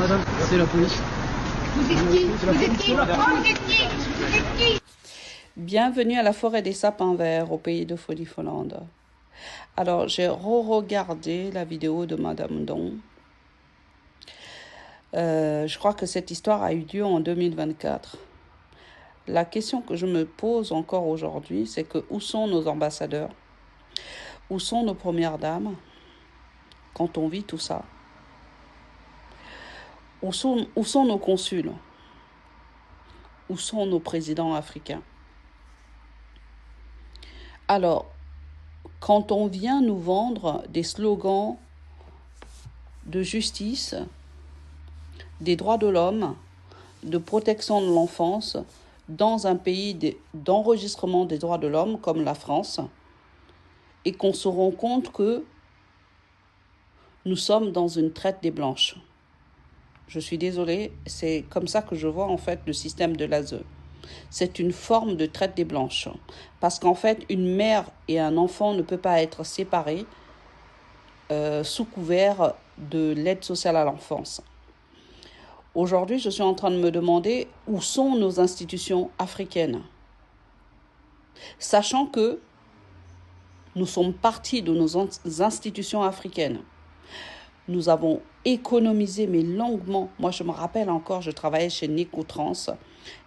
madame, c'est la police. Vous êtes qui? Vous êtes qui? Vous êtes qui? Vous êtes qui? Bienvenue à la forêt des sapins verts au pays de Folie-Folande. Alors, j'ai re-regardé la vidéo de Madame Don. Je crois que cette histoire a eu lieu en 2024. La question que je me pose encore aujourd'hui, c'est que où sont nos ambassadeurs? Où sont nos premières dames quand on vit tout ça? Où sont nos consuls? Où sont nos présidents africains? Alors, quand on vient nous vendre des slogans de justice, des droits de l'homme, de protection de l'enfance, dans un pays d'enregistrement des droits de l'homme comme la France, et qu'on se rend compte que nous sommes dans une traite des blanches. Je suis désolée, c'est comme ça que je vois en fait le système de l'ASE. C'est une forme de traite des blanches. Parce qu'en fait, une mère et un enfant ne peuvent pas être séparés sous couvert de l'aide sociale à l'enfance. Aujourd'hui, je suis en train de me demander où sont nos institutions africaines. Sachant que nous sommes partis de nos institutions africaines. Nous avons économisé, mais longuement. Moi, je me rappelle encore, je travaillais chez Necotrans.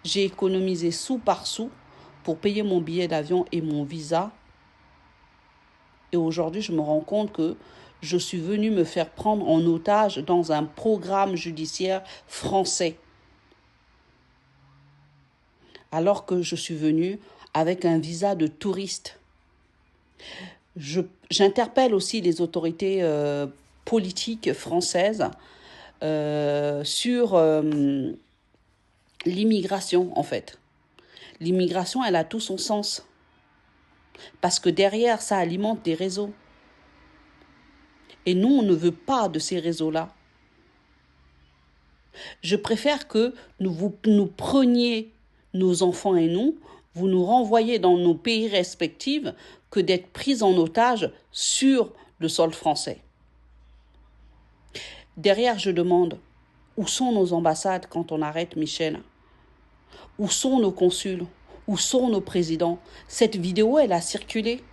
J'ai économisé sou par sou pour payer mon billet d'avion et mon visa. Et aujourd'hui, je me rends compte que je suis venue me faire prendre en otage dans un programme judiciaire français. Alors que je suis venue avec un visa de touriste. J'interpelle aussi les autorités politiques françaises sur l'immigration, en fait. L'immigration, elle a tout son sens. Parce que derrière, ça alimente des réseaux. Et nous, on ne veut pas de ces réseaux-là. Je préfère que nous preniez nos enfants et vous nous renvoyez dans nos pays respectifs que d'être pris en otage sur le sol français. Derrière, je demande, où sont nos ambassades quand on arrête Michel? Où sont nos consuls? Où sont nos présidents? Cette vidéo, elle a circulé.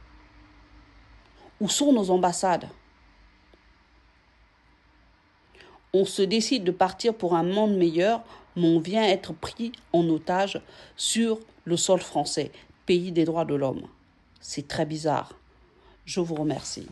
Où sont nos ambassades? On se décide de partir pour un monde meilleur, mais on vient être pris en otage sur le sol français, pays des droits de l'homme. C'est très bizarre. Je vous remercie.